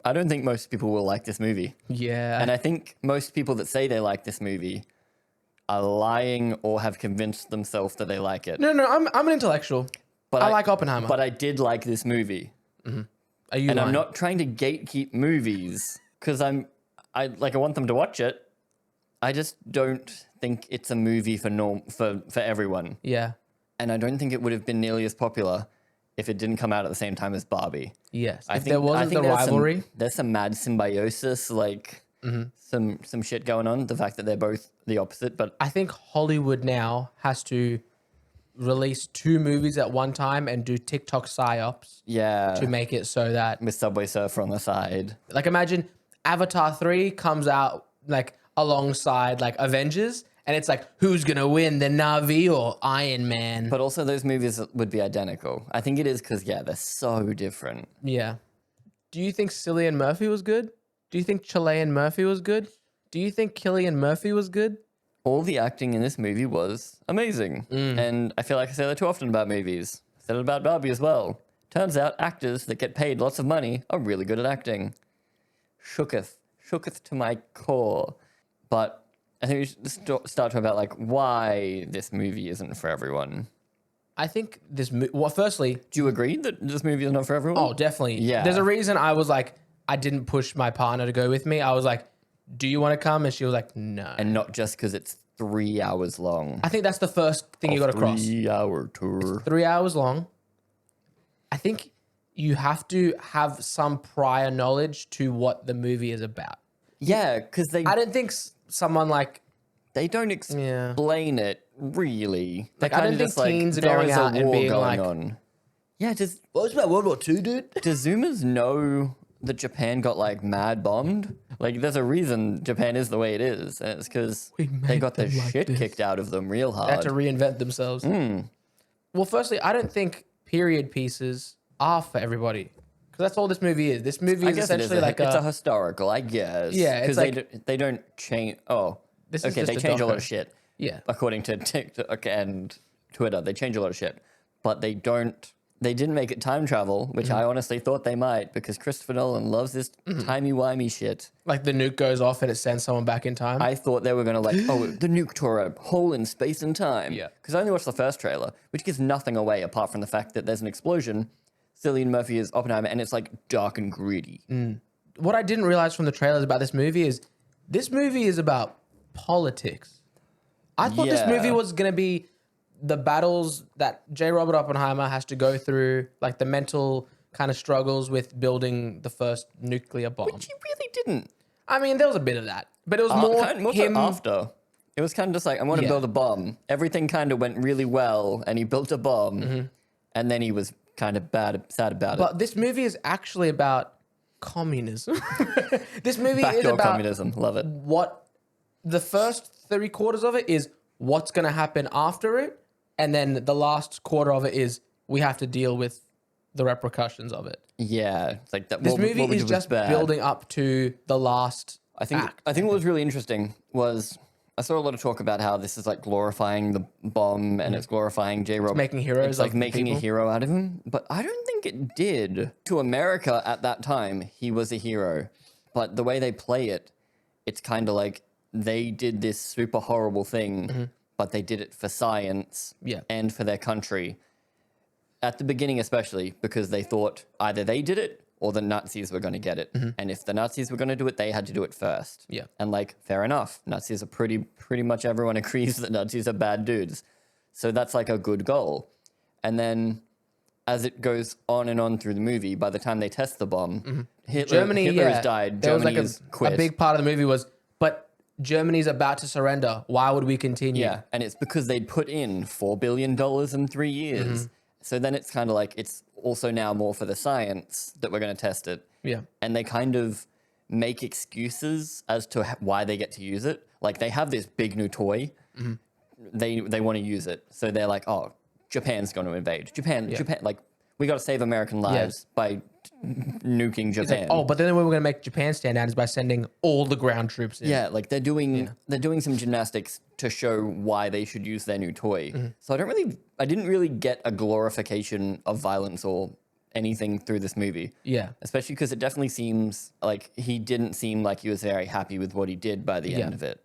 I don't think most people will like this movie. Yeah. And I think most people that say they like this movie are lying or have convinced themselves that they like it. No, I'm an intellectual. But I like Oppenheimer. But I did like this movie. Are you And lying? I'm not trying to gatekeep movies because I want them to watch it. I just don't think it's a movie for everyone. Yeah. And I don't think it would have been nearly as popular if it didn't come out at the same time as Barbie. Yes. I If think, there wasn't the there's rivalry. there's some mad symbiosis, like some shit going on. The fact that they're both the opposite, but I think Hollywood now has to release 2 movies at one time and do TikTok psyops yeah, to make it so that, with Subway Surfer on the side. like, imagine Avatar 3 comes out like alongside like Avengers, and it's like, who's gonna win, the Na'vi or Iron Man? But also those movies would be identical. I think it is because, yeah, they're so different. Yeah. Do you think Cillian Murphy was good? Do you think Chilean Murphy was good? Do you think Cillian Murphy was good? All the acting in this movie was amazing. And I feel like I say that too often about movies. I said it about Barbie as well. Turns out actors that get paid lots of money are really good at acting. Shooketh to my core. But I think we should start talking about like why this movie isn't for everyone. I think this well, firstly, Do you agree that this movie is not for everyone? oh, definitely. Yeah. There's a reason I was like, I didn't push my partner to go with me. I was like, do you want to come? And she was like, no. And not just because it's 3 hours long. I think that's the first thing you got to cross. 3-hour tour. 3 hours long. I think you have to have some prior knowledge to what the movie is about. Yeah, because I don't think someone like, they don't explain it really. Like, They're I kinda don't think just like, teens are there going is a out and war being going like, on. Yeah, does what was about World War II, dude? Zoomers know that Japan got like mad bombed? Like, there's a reason Japan is the way it is, and it's because they made got the them like shit this. kicked out of them real They had to hard. reinvent themselves. Well, firstly, I don't think period pieces are for everybody. Because that's all this movie is. This movie I is guess it is essentially like it's a historical, I guess. Yeah, it's because they don't change. Oh, This is okay, just they a change a lot doco. of shit. Yeah. According to TikTok and Twitter, they change a lot of shit, but they don't. They didn't make it time travel, which I honestly thought they might, because Christopher Nolan loves this timey-wimey shit. Like the nuke goes off and it sends someone back in time. I thought they were going to like, oh, the nuke tore a hole in space and time. Yeah. Because I only watched the first trailer, which gives nothing away apart from the fact that there's an explosion. Cillian Murphy is Oppenheimer, and it's like dark and gritty. What I didn't realize from the trailers about this movie is about politics. I thought this Yeah. movie was going to be the battles that J. Robert Oppenheimer has to go through, like the mental kind of struggles with building the first nuclear bomb. Which he really didn't. I mean, there was a bit of that, but it was more More him. so after. It was kind of just like, I want to Yeah. build a bomb. Everything kind of went really well, and he built a bomb, and then he was kind of sad about it. But this movie is actually about communism. This movie is Backdoor about communism, love it. what the first 3/4 of it is what's going to happen after it. And then the last quarter of it is we have to deal with the repercussions of it. Yeah, it's like that. This what movie we is did was just bad. building up to the last act. I think what was really interesting was I saw a lot of talk about how this is like glorifying the bomb and it's glorifying J. Robert. making heroes It's like of the making a people. hero out of him. But I don't think it did. To America at that time, he was a hero. But the way they play it, it's kind of like they did this super horrible thing, but they did it for science Yeah. and for their country. At the beginning, especially, because they thought either they did it or the Nazis were going to get it. And if the Nazis were going to do it, they had to do it first. Yeah. And like, fair enough. Nazis are pretty much everyone agrees that Nazis are bad dudes. So that's like a good goal. And then as it goes on and on through the movie, by the time they test the bomb, Hitler has died. There was Germany like has quit. a big part of the movie was, but Germany's about to surrender. Why would we continue? Yeah, and it's because they'd put in $4 billion in 3 years. So then it's kind of like it's also now more for the science that we're going to test it. Yeah. And they kind of make excuses as to why they get to use it. Like they have this big new toy. They want to use it. So they're like, oh, Japan's going to invade. Japan, like we got to save American lives by nuking Japan. It's like, oh, but then the way we're going to make Japan stand out is by sending all the ground troops in. Yeah, like they're doing some gymnastics to show why they should use their new toy. So I didn't really get a glorification of violence or anything through this movie. Yeah. Especially because it definitely seems like he didn't seem like he was very happy with what he did by the end of it.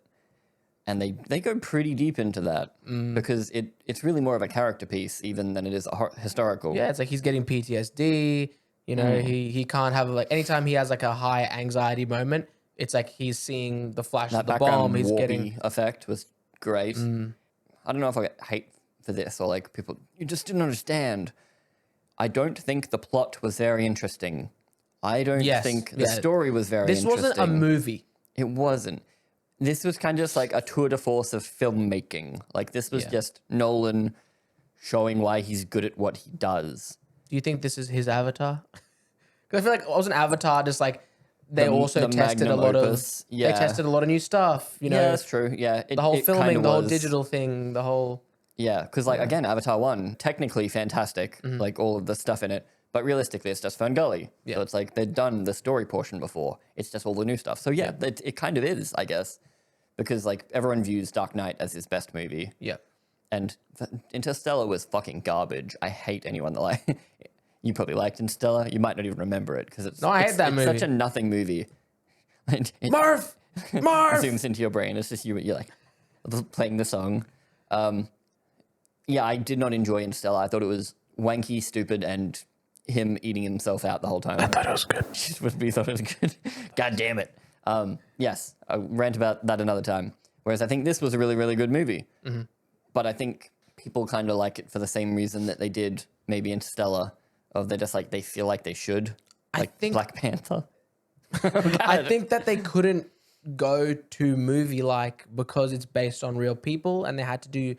And they go pretty deep into that because it's really more of a character piece even than it is a historical. Yeah, it's like he's getting PTSD. You know, he can't have like anytime he has like a high anxiety moment, it's like he's seeing the flash That of the background bomb. He's warpy getting effect was great. I don't know if I get hate for this or like people, you just didn't understand. I don't think the plot was very interesting. I don't think the story was very This interesting. wasn't a movie. It wasn't. This was kind of just like a tour de force of filmmaking. Like this was just Nolan showing why he's good at what he does. Do you think this is his Avatar? Because I feel like wasn't Avatar just like they also tested a lot opus. of they tested a lot of new stuff. You know, Yeah, that's true. Yeah, the whole it filming, kinda the whole was. digital thing, the whole. Yeah, because like again, Avatar 1, technically fantastic, like all of the stuff in it, but realistically, it's just Ferngully. So it's like they'd done the story portion before. It's just all the new stuff. So yeah, it kind of is, I guess, because like everyone views Dark Knight as his best movie. Yeah. And Interstellar was fucking garbage. I hate anyone that like. You probably liked Interstellar. You might not even remember it because I hate that movie. It's such a nothing movie. It Marv. zooms into your brain. It's just you're like playing the song. Yeah, I did not enjoy Interstellar. I thought it was wanky, stupid, and him eating himself out the whole time. I thought it was good. We thought it was good. God damn it. Yes, I'll rant about that another time. Whereas I think this was a really, really good movie. But I think people kind of like it for the same reason that they did maybe Interstellar. Of they just like, they feel like they should. Like I think Black Panther. I think that they couldn't go to movie like because it's based on real people and they had to do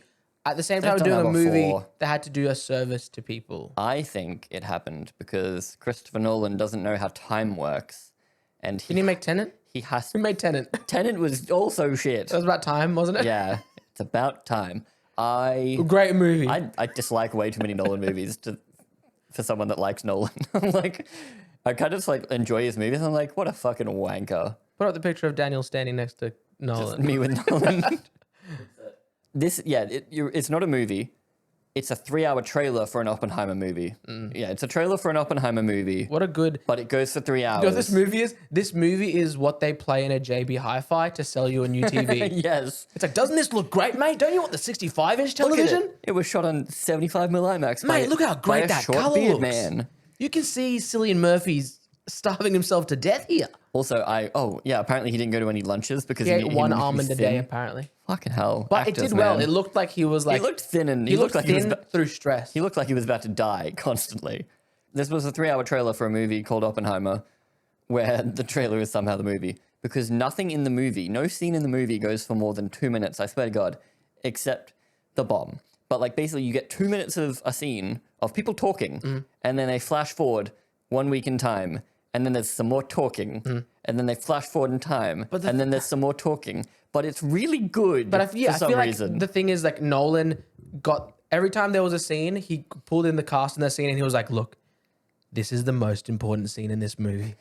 at the same time They've doing done a that movie, before. they had to do a service to people. I think it happened because Christopher Nolan doesn't know how time works. And Didn't he make Tenet? he has Who made Tenet? Tenet was also shit. That was about time, wasn't it? Yeah, it's about time. Great movie. I dislike way too many Nolan movies for someone that likes Nolan. I'm like, I kind of just like enjoy his movies. I'm like, what a fucking wanker. Put up the picture of Daniel standing next to Nolan. Me with Nolan. It's not a movie. It's a 3-hour trailer for an Oppenheimer movie. Yeah, it's a trailer for an Oppenheimer movie. What a good. But it goes for 3 hours. You know what this movie is? This movie is what they play in a JB Hi-Fi to sell you a new TV. Yes. It's like, doesn't this look great, mate? Don't you want the 65-inch Look at television? it. It was shot on 75mm IMAX. Mate, look how by great a that short color beard looks. man. You can see Cillian Murphy's starving himself to death here. Also, apparently he didn't go to any lunches because He ate one was almond a thin. day, apparently. Fucking hell. But Actors, it did well. man. It looked like he was like... He looked thin and he looked like thin through stress. he looked like he was about to die constantly. This was a 3-hour trailer for a movie called Oppenheimer, where the trailer is somehow the movie. Because nothing in the movie, no scene in the movie goes for more than 2 minutes, I swear to God, except the bomb. But like basically you get 2 minutes of a scene of people talking, and then they flash forward 1 week in time, and then there's some more talking, and then they flash forward in time, and then there's some more talking. But it's really good But I for feel some reason. like the thing is like Nolan got... Every time there was a scene, he pulled in the cast in the scene and he was like, look, this is the most important scene in this movie.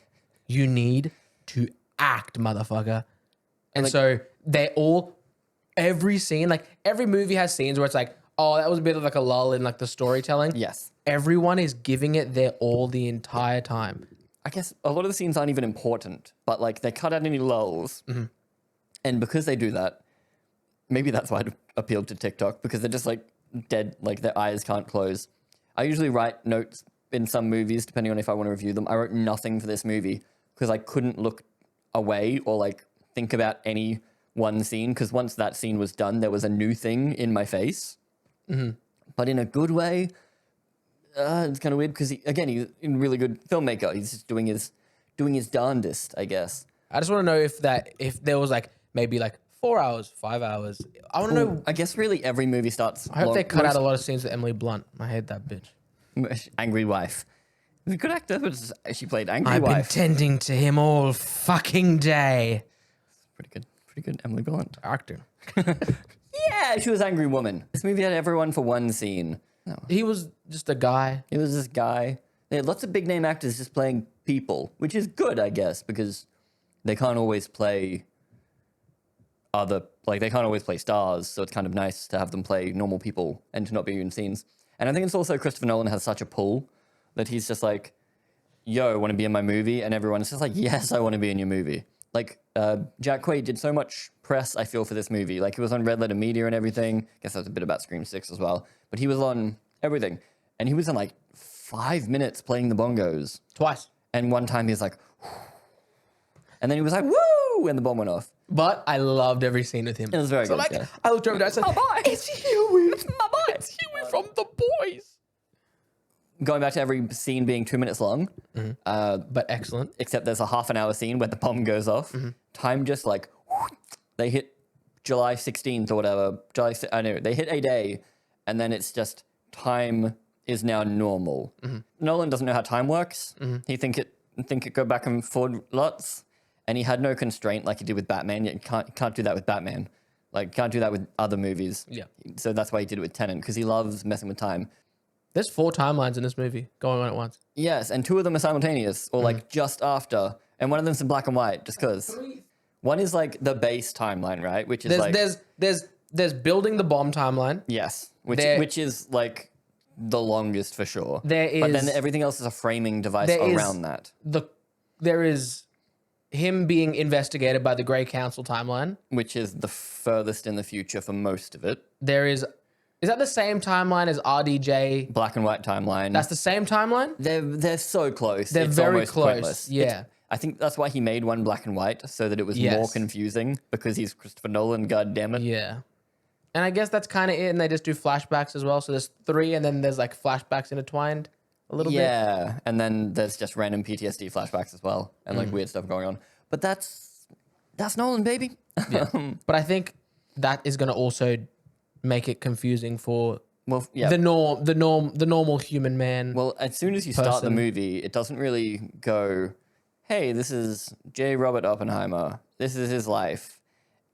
You need to act, motherfucker. And so they all... Every scene, like every movie has scenes where it's like, oh, that was a bit of like a lull in like the storytelling. Yes. Everyone is giving it their all the entire time. I guess a lot of the scenes aren't even important, but like they cut out any lulls. And because they do that, maybe that's why it appealed to TikTok, because they're just like dead, like their eyes can't close. I usually write notes in some movies, depending on if I want to review them. I wrote nothing for this movie because I couldn't look away or like think about any one scene, because once that scene was done, there was a new thing in my face. But in a good way. It's kind of weird because he's a really good filmmaker. He's just doing his darndest, I guess. I just want to know if there was like maybe like 4 hours, 5 hours. I want to know. I guess really every movie starts. I hope they cut out a lot of scenes with Emily Blunt. I hate that bitch. Angry wife. He's a good actor, but she played angry I've been wife. tending to him all fucking day. Pretty good Emily Blunt. Actor. Yeah, she was angry woman. This movie had everyone for one scene. No. He was just a guy. It was this guy. They had lots of big name actors just playing people, which is good, I guess, because they can't always play they can't always play stars, so it's kind of nice to have them play normal people and to not be in scenes. And I think it's also Christopher Nolan has such a pull that he's just like, yo, want to be in my movie? And everyone's just like, yes, I want to be in your movie. Like, Jack Quaid did so much press, I feel, for this movie. Like, he was on Red Letter Media and everything. I guess that's a bit about Scream 6 as well. But he was on everything. And he was in, like, 5 minutes playing the bongos. Twice. And one time he was like, and then he was like, woo! And the bomb went off. But I loved every scene with him. It was very good, Like, yeah. I looked over and I said, My boy! it's Huey. It's my boy! It's Huey from The Boys. Going back to every scene being 2 minutes long. But excellent. Except there's a half an hour scene where the bomb goes off. Time just like, they hit July 16th or whatever. I know, they hit a day, and then it's just time is now normal. Nolan doesn't know how time works. He think it go back and forward lots, and he had no constraint like he did with Batman. You can't do that with Batman. Like, can't do that with other movies. Yeah. So that's why he did it with Tenet, because he loves messing with time. There's 4 timelines in this movie going on at once. Yes, and 2 of them are simultaneous, or like just after, and one of them's in black and white, just because. One is like the base timeline, right? Which is There's building the bomb timeline. yes, which is like the longest for sure. But then everything else is a framing device around that. There is him being investigated by the Grey Council timeline, Which is the furthest in the future for most of it. There is that the same timeline as RDJ? Black and white timeline. That's the same timeline? They're so close. They're it's very almost close. Pointless. Yeah. I think that's why he made one black and white, so that it was more confusing, because he's Christopher Nolan, god damn it. Yeah. And I guess that's kind of it, and they just do flashbacks as well. So there's 3, and then there's like flashbacks intertwined a little bit. Yeah, and then there's just random PTSD flashbacks as well, and like weird stuff going on. But that's Nolan, baby. Yeah. But I think that is going to also make it confusing for the normal human man. Well, as soon as you start the movie, it doesn't really go, hey, this is J. Robert Oppenheimer. This is his life.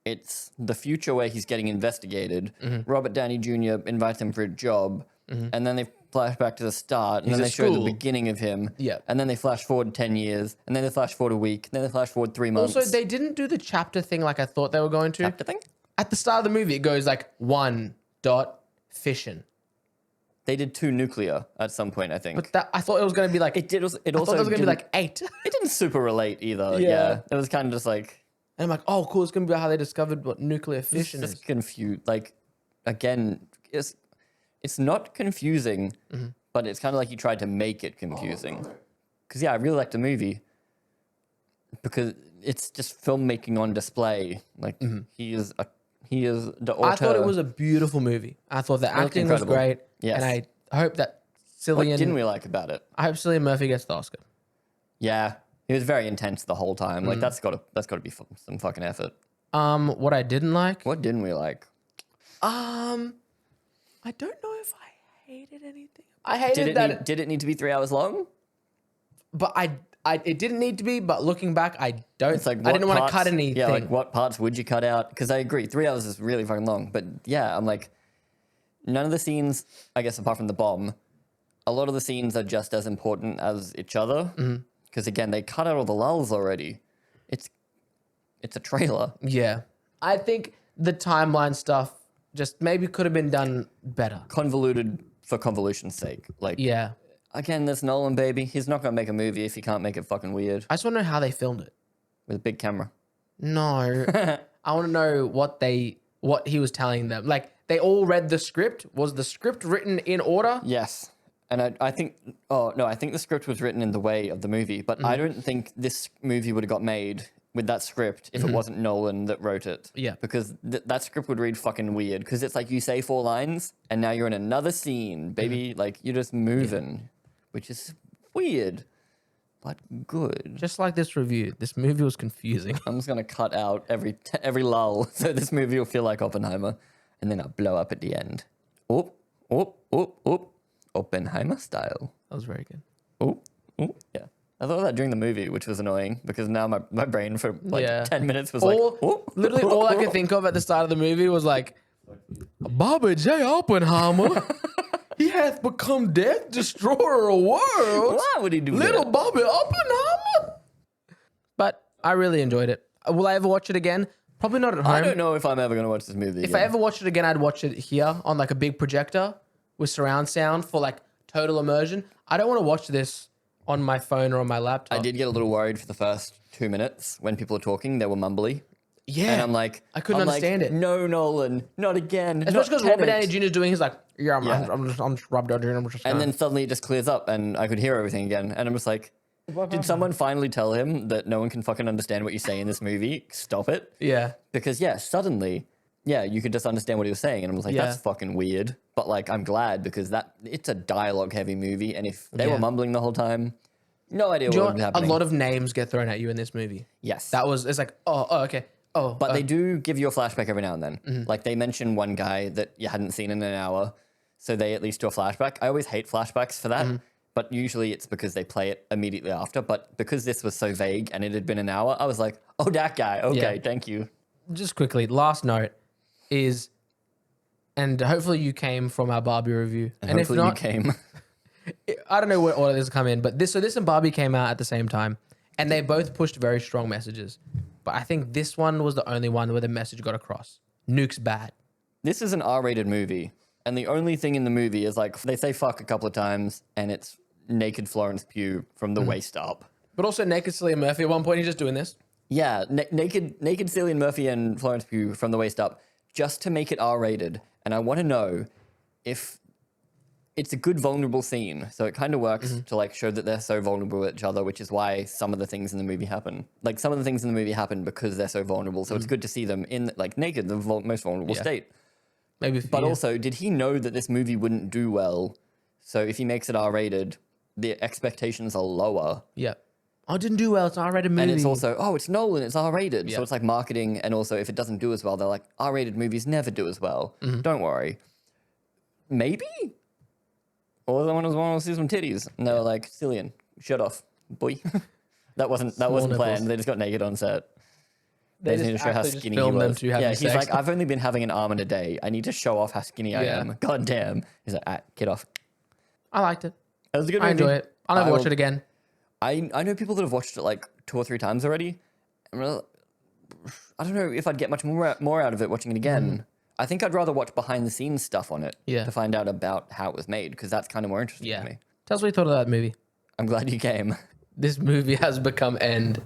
It's the future where he's getting investigated. Robert Downey Jr. invites him for a job, and then they flash back to the start, and then they show the beginning of him. Yeah. And then they flash forward 10 years, and then they flash forward a week, and then they flash forward 3 months. Also, they didn't do the chapter thing like I thought they were going to. Chapter thing? At the start of the movie, it goes like 1. Fission. They did 2 nuclear at some point, I think. But that I thought it was going to be like It did. It I also thought it was going to be didn't- like 8. It didn't super relate either. Yeah. Yeah. It was kind of just like, And I'm like, oh, cool. It's going to be about how they discovered what nuclear fission it's is. just confused. Like, again, it's not confusing, but it's kind of like you tried to make it confusing. Because I really liked the movie because it's just filmmaking on display. Like he is the author. I thought it was a beautiful movie. I thought the acting was incredible. great. Yes. And I hope that What Cillian... didn't we like about it? I hope Cillian Murphy gets the Oscar. Yeah, he was very intense the whole time. Like that's got to be some fucking effort. What I didn't like... What didn't we like? I don't know if I hated anything. I hated that... Did it need to be 3 hours long? But it didn't need to be, but looking back, I don't... It's like, I didn't what want to cut parts- anything. Yeah, like what parts would you cut out? Because I agree, 3 hours is really fucking long. But yeah, I'm like, none of the scenes, I guess apart from the bomb, a lot of the scenes are just as important as each other. Because again, they cut out all the lulls already. It's a trailer. Yeah. I think the timeline stuff just maybe could have been done better. Convoluted for convolution's sake. Like, Yeah. again, this Nolan baby, he's not going to make a movie if he can't make it fucking weird I just want to know how they filmed it. with a big camera. No. I want to know what he was telling them. Like, they all read the script. Was the script written in order? Yes. And I think, I think the script was written in the way of the movie, but I don't think this movie would have got made with that script if it wasn't Nolan that wrote it. Yeah. Because that script would read fucking weird, because it's like you say 4 lines and now you're in another scene, baby. Like, you're just moving, which is weird, but good. Just like this review, this movie was confusing. I'm just going to cut out every lull so this movie will feel like Oppenheimer, and then I'll blow up at the end. Oop, oop, oop, oop. Oppenheimer style. That was very good. Oh, yeah. I thought of that during the movie, which was annoying because now my brain for like 10 minutes was Literally all I could think of at the start of the movie was like, Bobby J. Oppenheimer, he hath become death, destroyer of worlds. Why would he do Little that? Bobby Oppenheimer. But I really enjoyed it. Will I ever watch it again? Probably not at home. I don't know if I'm ever going to watch this movie. If I ever watched it again, I'd watch it here on like a big projector with surround sound for like total immersion. I don't want to watch this on my phone or on my laptop. I did get a little worried for the first 2 minutes when people were talking. They were mumbly. Yeah. And I'm like... I couldn't understand it. No, Nolan. Not again. Especially because Robert Downey Jr. is doing his like, I'm just Robert Downey Jr. I'm just And then suddenly it just clears up and I could hear everything again. And I'm just like, did someone finally tell him that no one can fucking understand what you say in this movie? Stop it. Yeah. Because, suddenly, you could just understand what he was saying. And I was like, that's fucking weird. But, like, I'm glad because it's a dialogue-heavy movie. And if they were mumbling the whole time, no idea what would be happening. A lot of names get thrown at you in this movie. Yes. It's like, okay. Oh, but they do give you a flashback every now and then. Mm-hmm. Like, they mention one guy that you hadn't seen in an hour. So they at least do a flashback. I always hate flashbacks for that. Mm-hmm. But usually it's because they play it immediately after. But because this was so vague and it had been an hour, I was like, oh, that guy. Okay, thank you. Just quickly, last note is, and hopefully you came from our Barbie review. And hopefully if not, you came. I don't know what order this come in, but this and Barbie came out at the same time. And they both pushed very strong messages. But I think this one was the only one where the message got across. Nuke's bad. This is an R-rated movie. And the only thing in the movie is like, they say fuck a couple of times and it's naked Florence Pugh from the waist up. But also naked Cillian Murphy at one point, he's just doing this. Yeah, naked Cillian Murphy and Florence Pugh from the waist up, just to make it R-rated. And I want to know if it's a good vulnerable scene. So it kind of works to like show that they're so vulnerable with each other, which is why some of the things in the movie happen. Like some of the things in the movie happen because they're so vulnerable. So it's good to see them in like naked, the most vulnerable state. Maybe. But also, did he know that this movie wouldn't do well? So if he makes it R-rated, the expectations are lower. Yeah. Oh, it didn't do well. It's an R-rated movie. And it's also, it's Nolan, it's R-rated. Yeah. So it's like marketing. And also, if it doesn't do as well, they're like, R-rated movies never do as well. Don't worry. Maybe? Or the one was want to see some titties. And they were like, Cillian, shut off, boy. that wasn't planned. They just got naked on set. They need to show how skinny he was. He's like, I've only been having an arm and a day. I need to show off how skinny I am. God damn. He's like, get off. I liked it. It was a good movie. I enjoy it. I'll never watch it again. I know people that have watched it like 2 or 3 times already. I don't know if I'd get much more out of it watching it again. I think I'd rather watch behind the scenes stuff on it to find out about how it was made because that's kind of more interesting to me. Tell us what you thought of that movie. I'm glad you came. This movie has become end.